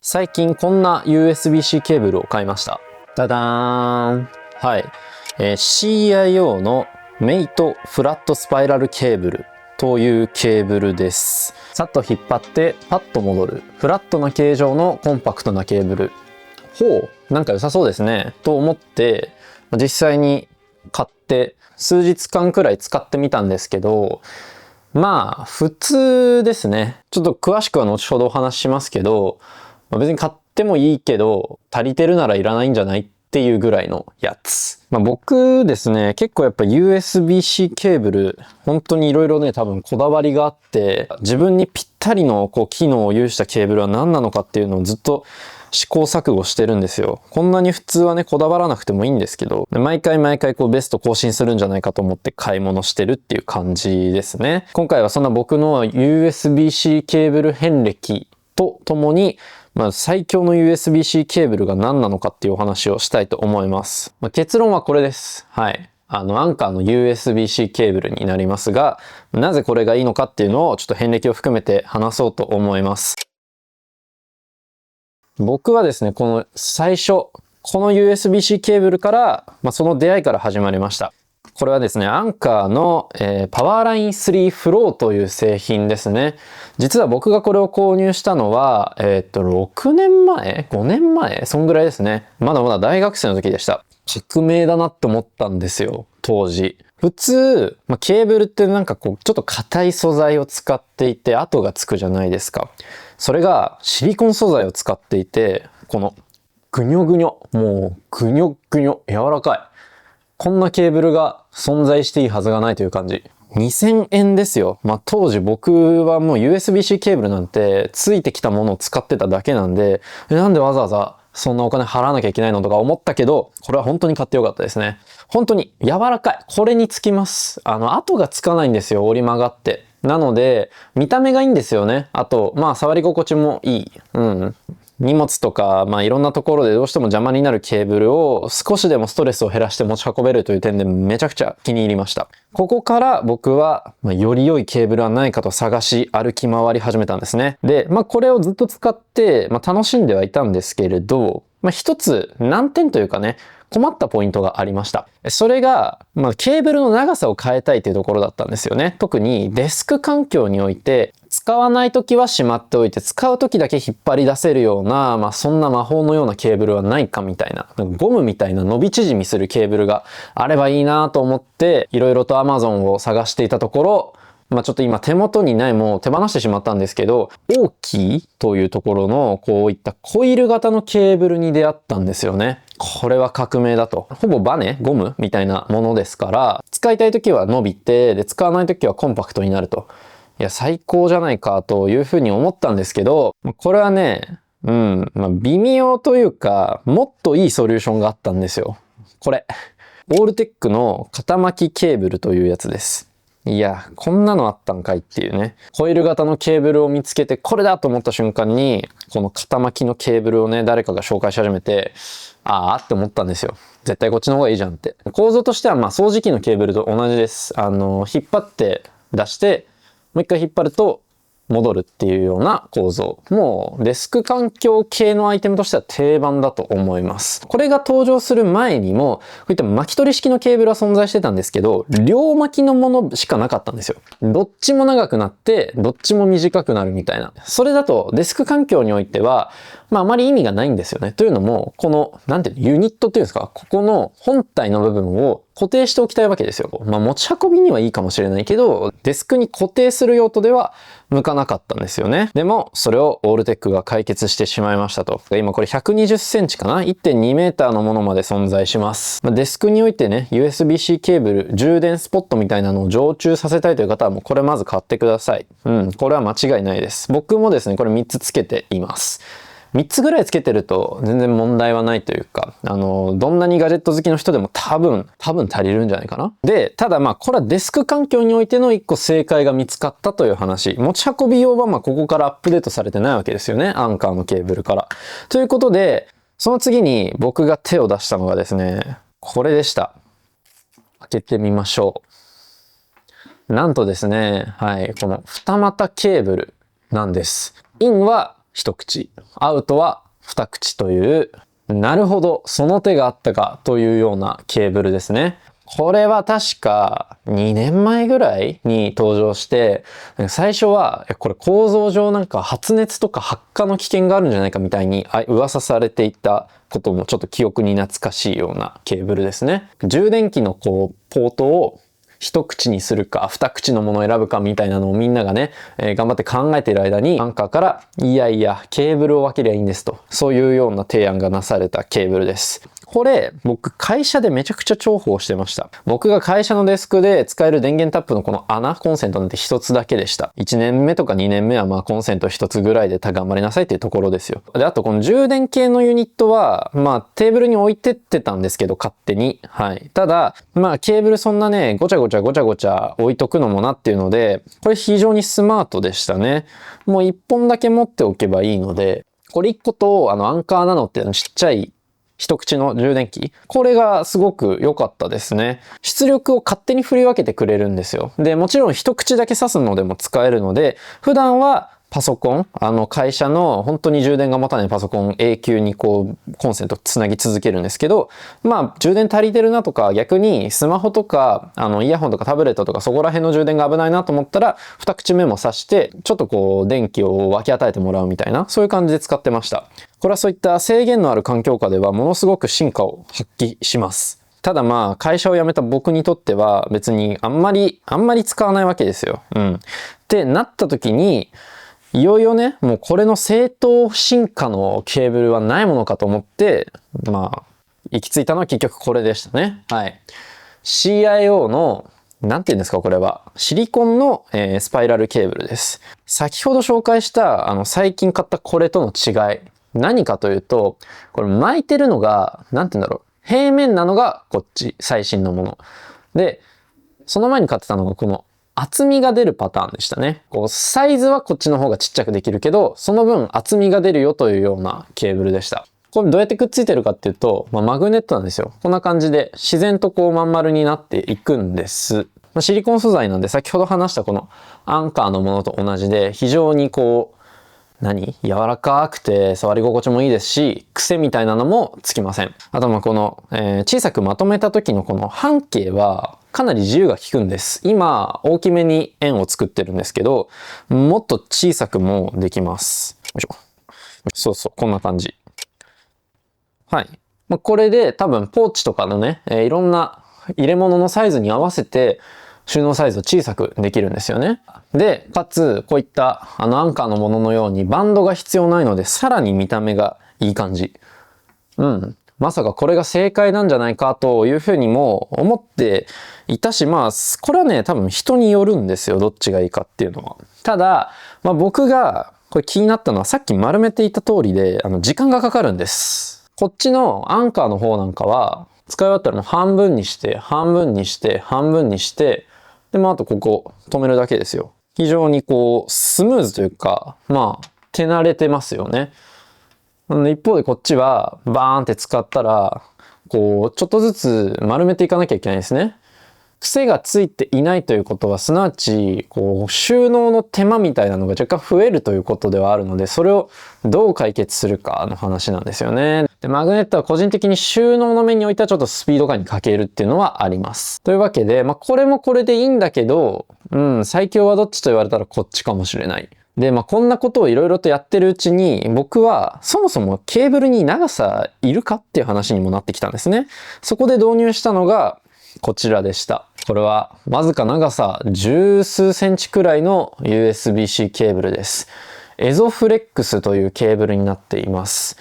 最近こんな USB-C ケーブルを買いました。ダダーン。はい。CIO のメイトフラットスパイラルケーブルというケーブルです。さっと引っ張ってパッと戻るフラットな形状のコンパクトなケーブル。ほう、なんか良さそうですね。と思って実際に買って数日間くらい使ってみたんですけど、まあ普通ですね。ちょっと詳しくは後ほどお話ししますけど、別に買ってもいいけど足りてるならいらないんじゃないっていうぐらいのやつ。僕ですね、結構やっぱ USB-C ケーブル本当に色々ね、多分こだわりがあって、自分にぴったりの機能を有したケーブルは何なのかっていうのをずっと試行錯誤してるんですよ。こんなに普通はね、こだわらなくてもいいんですけど、毎回ベスト更新するんじゃないかと思って買い物してるっていう感じですね。今回はそんな僕の USB-C ケーブル遍歴とともに、最強の USB-C ケーブルが何なのかっていうお話をしたいと思います。結論はこれです。はい。アンカーの USB-C ケーブルになりますが、なぜこれがいいのかっていうのをちょっと遍歴を含めて話そうと思います。僕はですね、この最初、この USB-C ケーブルから、その出会いから始まりました。これはですね、アンカーの、パワーライン3フローという製品ですね。実は僕がこれを購入したのは、6年前 ?5 年前そんぐらいですね。まだまだ大学生の時でした。革命だなって思ったんですよ、当時。普通、ケーブルってちょっと硬い素材を使っていて跡がつくじゃないですか。それがシリコン素材を使っていて、このぐにょぐにょ、もうぐにょぐにょ、柔らかい。こんなケーブルが存在していいはずがないという感じ。2000円ですよ。当時僕はもう USB-C ケーブルなんてついてきたものを使ってただけなんで、なんでわざわざそんなお金払わなきゃいけないのとか思ったけど、これは本当に買ってよかったですね。本当に柔らかい。これにつきます。跡がつかないんですよ。折り曲がって。なので、見た目がいいんですよね。あと、触り心地もいい。うん。荷物とか、いろんなところでどうしても邪魔になるケーブルを少しでもストレスを減らして持ち運べるという点でめちゃくちゃ気に入りました。ここから僕は、より良いケーブルはないかと探し歩き回り始めたんですね。で、これをずっと使って、楽しんではいたんですけれど、一つ難点というかね、困ったポイントがありました。それが、ケーブルの長さを変えたいというところだったんですよね。特にデスク環境において、使わない時はしまっておいて、使う時だけ引っ張り出せるような、そんな魔法のようなケーブルはないかみたいな、ゴムみたいな伸び縮みするケーブルがあればいいなと思って、いろいろと Amazon を探していたところ、ちょっと今手元にないものを手放してしまったんですけど、オーキーというところのこういったコイル型のケーブルに出会ったんですよね。これは革命だと。ほぼバネゴムみたいなものですから、使いたい時は伸びて、で、使わない時はコンパクトになると。いや、最高じゃないかというふうに思ったんですけど、これはね、微妙というか、もっといいソリューションがあったんですよ。これ。オールテックの肩巻きケーブルというやつです。いや、こんなのあったんかいっていうね。コイル型のケーブルを見つけて、これだと思った瞬間に、この肩巻きのケーブルをね、誰かが紹介し始めて、あーって思ったんですよ。絶対こっちの方がいいじゃんって。構造としては、掃除機のケーブルと同じです。引っ張って出して、もう一回引っ張ると、戻るっていうような構造。もうデスク環境系のアイテムとしては定番だと思います。これが登場する前にも、こういった巻き取り式のケーブルは存在してたんですけど、両巻きのものしかなかったんですよ。どっちも長くなって、どっちも短くなるみたいな。それだとデスク環境においては、あまり意味がないんですよね。というのも、この、ユニットっていうんですか、ここの本体の部分を固定しておきたいわけですよ。持ち運びにはいいかもしれないけど、デスクに固定する用途では向かなかったんですよね。でも、それをオールテックが解決してしまいましたと。今これ120センチかな ?1.2 メーターのものまで存在します。デスクにおいてね、USB-C ケーブル、充電スポットみたいなのを常駐させたいという方はもうこれまず買ってください。これは間違いないです。僕もですね、これ3つつけています。3つぐらいつけてると全然問題はないというか、どんなにガジェット好きの人でも多分足りるんじゃないかな。で、ただこれはデスク環境においての1個正解が見つかったという話。持ち運び用はここからアップデートされてないわけですよね。アンカーのケーブルから。ということで、その次に僕が手を出したのがですね、これでした。開けてみましょう。なんとですね、はい、この二股ケーブルなんです。インは一口、アウトは二口という、なるほど、その手があったかというようなケーブルですね。これは確か2年前ぐらいに登場して、最初はこれ構造上なんか発熱とか発火の危険があるんじゃないかみたいに噂されていたこともちょっと記憶に懐かしいようなケーブルですね。充電器のポートを一口にするか二口のものを選ぶかみたいなのをみんながね、頑張って考えている間にアンカーからいやいやケーブルを分けりゃいいんですと、そういうような提案がなされたケーブルです。これ僕会社でめちゃくちゃ重宝してました。僕が会社のデスクで使える電源タップのこの穴コンセントなんて一つだけでした。1年目とか2年目はまあコンセント一つぐらいで頑張りなさいっていうところですよ。であとこの充電系のユニットはまあテーブルに置いてってたんですけど勝手に、はい、ただまあケーブルそんなねごちゃごちゃ置いとくのもなっていうので、これ非常にスマートでしたね。もう1本だけ持っておけばいいので、これ1個とアンカーナノってちっちゃい一口の充電器、これがすごく良かったですね。出力を勝手に振り分けてくれるんですよ。でもちろん一口だけ挿すのでも使えるので、普段はパソコン、会社の本当に充電が持たないパソコン永久にコンセントつなぎ続けるんですけど、まあ充電足りてるなとか、逆にスマホとかイヤホンとかタブレットとかそこら辺の充電が危ないなと思ったら二口目も挿してちょっと電気を分け与えてもらうみたいな、そういう感じで使ってました。これはそういった制限のある環境下ではものすごく進化を発揮します。ただまあ会社を辞めた僕にとっては別にあんまり使わないわけですよ。ってなった時にいよいよね、もうこれの正当進化のケーブルはないものかと思って、まあ、行き着いたのは結局これでしたね。はい。CIO の、なんて言うんですか、これは。シリコンの、スパイラルケーブルです。先ほど紹介した、最近買ったこれとの違い。何かというと、これ巻いてるのが、なんて言うんだろう。平面なのがこっち、最新のもの。で、その前に買ってたのがこの、厚みが出るパターンでしたね。サイズはこっちの方がちっちゃくできるけど、その分厚みが出るよというようなケーブルでした。これどうやってくっついてるかっていうと、マグネットなんですよ。こんな感じで自然とまん丸になっていくんです。シリコン素材なんで先ほど話したこのアンカーのものと同じで非常に柔らかくて触り心地もいいですし、癖みたいなのもつきません。あとこの、小さくまとめた時のこの半径はかなり自由が利くんです。今大きめに円を作ってるんですけど、もっと小さくもできます。よいしょ。そうそう、こんな感じ。はい。これで多分ポーチとかのね、いろんな入れ物のサイズに合わせて収納サイズを小さくできるんですよね。で、かつこういったアンカーのもののようにバンドが必要ないのでさらに見た目がいい感じ。まさかこれが正解なんじゃないかというふうにも思っていたし、これはね、多分人によるんですよ。どっちがいいかっていうのは。ただ、僕がこれ気になったのはさっき丸めていた通りで、時間がかかるんです。こっちのアンカーの方なんかは、使い終わったらもう半分にして、半分にして、半分にして、で、あとここ止めるだけですよ。非常にスムーズというか、手慣れてますよね。一方でこっちはバーンって使ったら、ちょっとずつ丸めていかなきゃいけないですね。癖がついていないということは、すなわち、収納の手間みたいなのが若干増えるということではあるので、それをどう解決するかの話なんですよね。で、マグネットは個人的に収納の面においてはちょっとスピード感に欠けるっていうのはあります。というわけで、これもこれでいいんだけど、最強はどっちと言われたらこっちかもしれない。で、こんなことをいろいろとやってるうちに、僕はそもそもケーブルに長さいるかっていう話にもなってきたんですね。そこで導入したのがこちらでした。これはわずか長さ十数センチくらいの USB-C ケーブルです。エゾフレックスというケーブルになっています。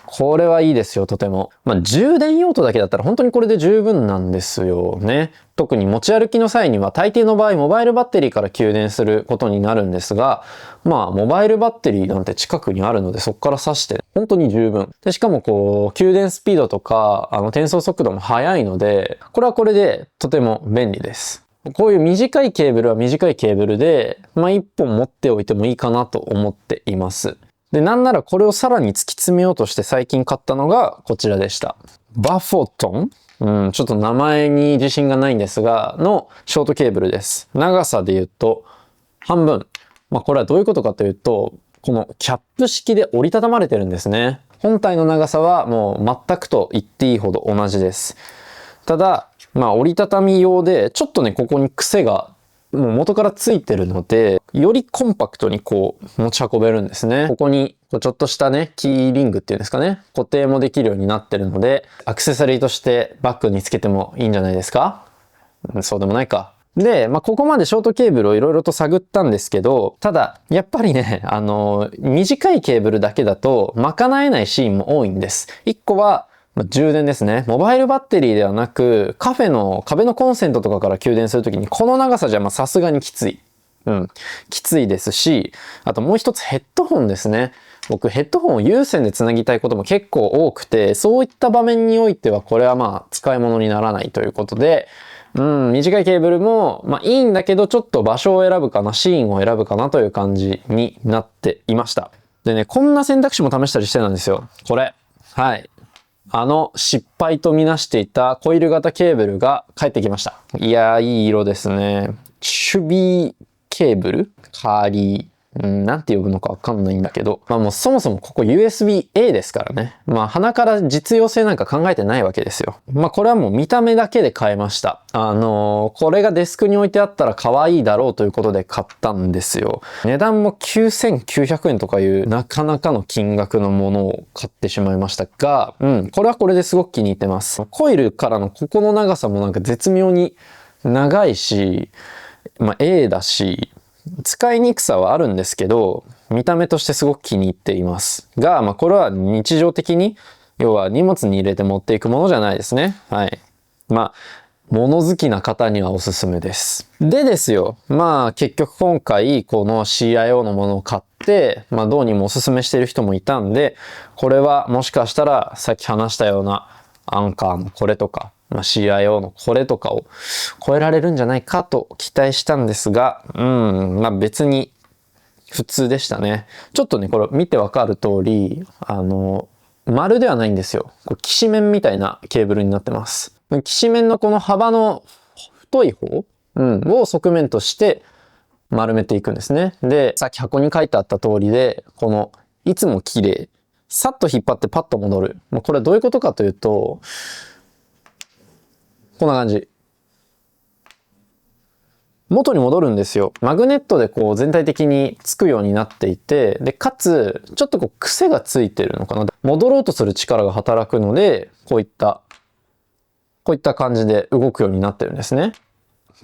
これはいいですよ、とても。充電用途だけだったら本当にこれで十分なんですよね。特に持ち歩きの際には大抵の場合モバイルバッテリーから給電することになるんですが、モバイルバッテリーなんて近くにあるのでそこから挿して本当に十分。で、しかも給電スピードとか転送速度も速いので、これはこれでとても便利です。こういう短いケーブルは短いケーブルで、一本持っておいてもいいかなと思っています。で、なんならこれをさらに突き詰めようとして最近買ったのがこちらでした。バフォトン、ちょっと名前に自信がないんですが、のショートケーブルです。長さで言うと半分。これはどういうことかというと、このキャップ式で折りたたまれてるんですね。本体の長さはもう全くと言っていいほど同じです。ただ、折りたたみ用で、ちょっとね、ここに癖がもう元からついてるので、よりコンパクトにこう持ち運べるんですね。ここにちょっとしたね、キーリングっていうんですかね、固定もできるようになってるので、アクセサリーとしてバッグにつけてもいいんじゃないですか？そうでもないか。で、ここまでショートケーブルをいろいろと探ったんですけど、ただ、やっぱりね、短いケーブルだけだと賄えないシーンも多いんです。一個は、充電ですね。モバイルバッテリーではなく、カフェの壁のコンセントとかから給電するときに、この長さじゃさすがにきつい。きついですし、あともう一つヘッドホンですね。僕ヘッドホンを有線でつなぎたいことも結構多くて、そういった場面においてはこれは使い物にならないということで、短いケーブルも、いいんだけど、ちょっと場所を選ぶかな、シーンを選ぶかなという感じになっていました。でね、こんな選択肢も試したりしてたんですよ。これ。はい。失敗とみなしていたコイル型ケーブルが返ってきました。いやー、いい色ですね。チュビーケーブルカーリー。なんて呼ぶのかわかんないんだけど。もうそもそもここ USB-A ですからね。鼻から実用性なんか考えてないわけですよ。これはもう見た目だけで買えました。これがデスクに置いてあったら可愛いだろうということで買ったんですよ。値段も9900円とかいうなかなかの金額のものを買ってしまいましたが、これはこれですごく気に入ってます。コイルからのここの長さもなんか絶妙に長いし、A だし、使いにくさはあるんですけど、見た目としてすごく気に入っていますが、これは日常的に、要は荷物に入れて持っていくものじゃないですね。はい。物好きな方にはおすすめです。でですよ。結局今回この CIO のものを買って、どうにもおすすめしている人もいたんで、これはもしかしたらさっき話したようなアンカーのこれとか、CIO のこれとかを超えられるんじゃないかと期待したんですが、別に普通でしたね。ちょっとね、これ見てわかる通り、丸ではないんですよ。これきしめんみたいなケーブルになってます。きしめんのこの幅の太い方、を側面として丸めていくんですね。で、さっき箱に書いてあった通りで、このいつも綺麗、さっと引っ張ってパッと戻る。これはどういうことかというと、こんな感じ。元に戻るんですよ。マグネットでこう全体的につくようになっていて、で、かつ、ちょっとこう癖がついてるのかな。戻ろうとする力が働くので、こういった感じで動くようになってるんですね。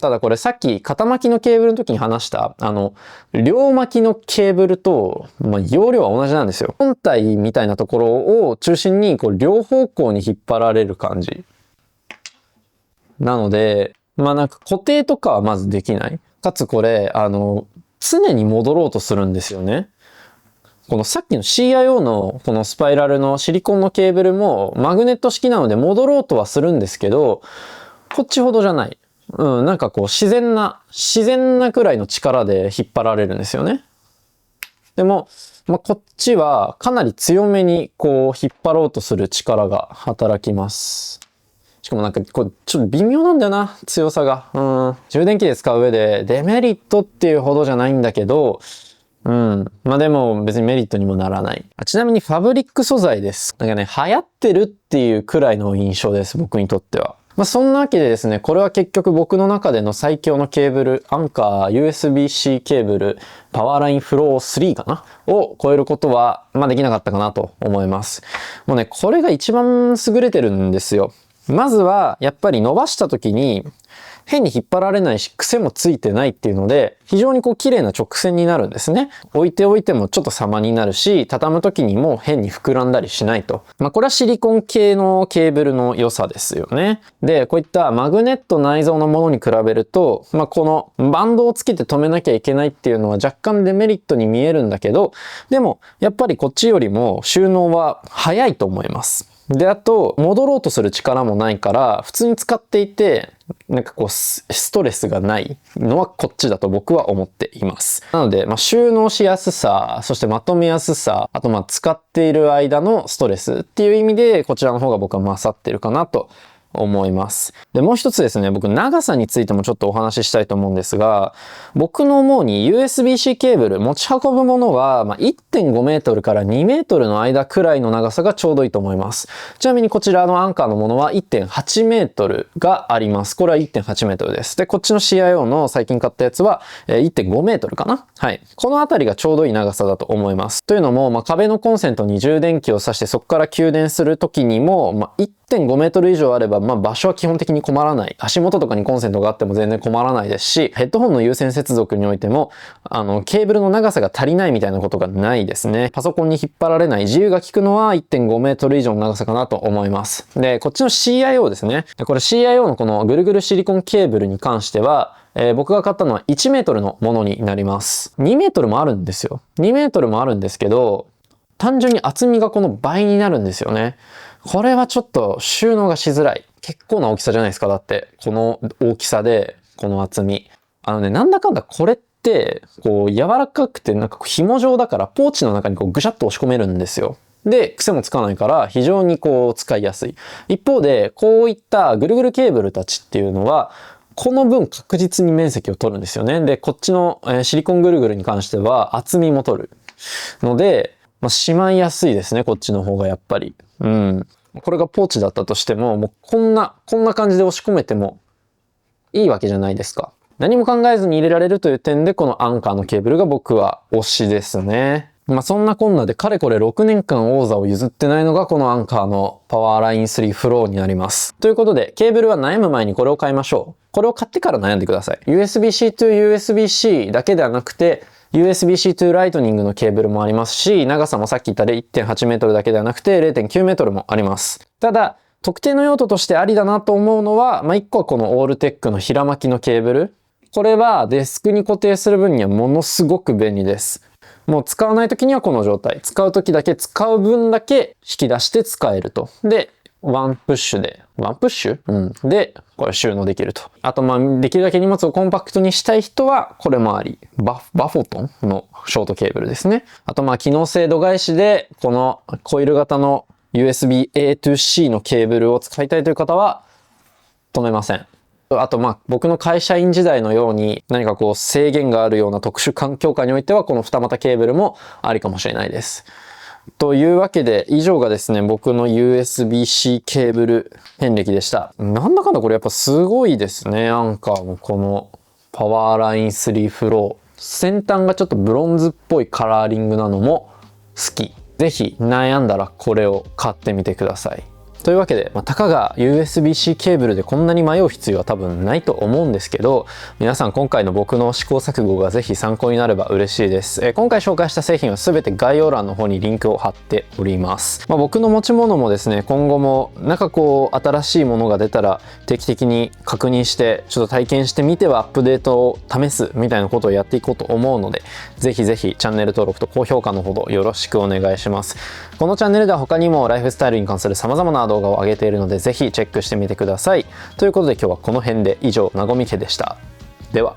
ただこれさっき肩巻きのケーブルの時に話した、両巻きのケーブルと、容量は同じなんですよ。本体みたいなところを中心にこう両方向に引っ張られる感じ。なので、なんか固定とかはまずできない。かつこれ、常に戻ろうとするんですよね。このさっきの CIO のこのスパイラルのシリコンのケーブルもマグネット式なので戻ろうとはするんですけど、こっちほどじゃない。なんかこう自然なくらいの力で引っ張られるんですよね。でも、こっちはかなり強めにこう引っ張ろうとする力が働きます。しかもなんかこうちょっと微妙なんだよな、強さが。充電器で使う上でデメリットっていうほどじゃないんだけど、でも別にメリットにもならない。ちなみにファブリック素材です。なんかね、流行ってるっていうくらいの印象です、僕にとっては。そんなわけでですね、これは結局僕の中での最強のケーブル、アンカー USB-C ケーブル、パワーラインフロー3かなを超えることは、できなかったかなと思います。もうね、これが一番優れてるんですよ。まずは、やっぱり伸ばした時に、変に引っ張られないし、癖もついてないっていうので、非常にこう綺麗な直線になるんですね。置いておいてもちょっと様になるし、畳む時にも変に膨らんだりしないと。これはシリコン系のケーブルの良さですよね。で、こういったマグネット内蔵のものに比べると、このバンドをつけて止めなきゃいけないっていうのは若干デメリットに見えるんだけど、でも、やっぱりこっちよりも収納は早いと思います。で、あと、戻ろうとする力もないから、普通に使っていて、なんかこう、ストレスがないのはこっちだと僕は思っています。なので、収納しやすさ、そしてまとめやすさ、あと使っている間のストレスっていう意味で、こちらの方が僕は勝ってるかなと思います。で、もう一つですね、僕長さについてもちょっとお話ししたいと思うんですが、僕の思うに USB-C ケーブル持ち運ぶものは、1.5 メートルから2メートルの間くらいの長さがちょうどいいと思います。ちなみにこちらのアンカーのものは 1.8 メートルがあります。これは 1.8 メートルです。で、こっちの CIO の最近買ったやつは 1.5 メートルかな。はい。このあたりがちょうどいい長さだと思います。というのも、壁のコンセントに充電器を挿してそこから給電するときにも、1.5 メートル以上あれば、場所は基本的に困らない。足元とかにコンセントがあっても全然困らないですし、ヘッドホンの有線接続においても、ケーブルの長さが足りないみたいなことがないですね。パソコンに引っ張られない自由が利くのは 1.5 メートル以上の長さかなと思います。で、こっちの CIO ですね。これ CIO のこのぐるぐるシリコンケーブルに関しては、僕が買ったのは1メートルのものになります。2メートルもあるんですよ。2メートルもあるんですけど、単純に厚みがこの倍になるんですよね。これはちょっと収納がしづらい。結構な大きさじゃないですか。だって、この大きさで、この厚み。なんだかんだこれって、柔らかくて紐状だから、ポーチの中にぐしゃっと押し込めるんですよ。で、癖もつかないから非常に使いやすい。一方で、こういったぐるぐるケーブルたちっていうのは、この分確実に面積を取るんですよね。で、こっちのシリコンぐるぐるに関しては厚みも取る。ので、しまいやすいですね。こっちの方がやっぱり。うん。これがポーチだったとしても、もうこんな感じで押し込めてもいいわけじゃないですか。何も考えずに入れられるという点で、このアンカーのケーブルが僕は推しですね。そんなこんなでかれこれ6年間王座を譲ってないのがこのアンカーのパワーライン3フローになります。ということで、ケーブルは悩む前にこれを買いましょう。これを買ってから悩んでください。USB-C to USB-C だけではなくて、USB-C to Lightning のケーブルもありますし、長さもさっき言ったで 1.8 メートルだけではなくて 0.9 メートルもあります。ただ、特定の用途としてありだなと思うのは、1個はこのオールテックの平巻きのケーブル。これはデスクに固定する分にはものすごく便利です。もう使わない時にはこの状態。使う時だけ使う分だけ引き出して使えると。で、ワンプッシュで、で、これ収納できると。あと、できるだけ荷物をコンパクトにしたい人は、これもあり。バフォトンのショートケーブルですね。あと、機能性度外視で、このコイル型の USB-A to C のケーブルを使いたいという方は、止めません。あと僕の会社員時代のように何か制限があるような特殊環境下においてはこの二股ケーブルもありかもしれないです。というわけで以上がですね、僕の USB-C ケーブル遍歴でした。なんだかんだこれやっぱすごいですね。アンカーもこのパワーライン3フロー。先端がちょっとブロンズっぽいカラーリングなのも好き。ぜひ悩んだらこれを買ってみてください。というわけで、たかが USB-C ケーブルでこんなに迷う必要は多分ないと思うんですけど、皆さん今回の僕の試行錯誤がぜひ参考になれば嬉しいです。今回紹介した製品は全て概要欄の方にリンクを貼っております。僕の持ち物もですね、今後も新しいものが出たら定期的に確認してちょっと体験してみてはアップデートを試すみたいなことをやっていこうと思うので、ぜひぜひチャンネル登録と高評価のほどよろしくお願いします。このチャンネルでは他にもライフスタイルに関する様々な動画を上げているので、ぜひチェックしてみてください。ということで今日はこの辺で以上、なごみ家でした。では。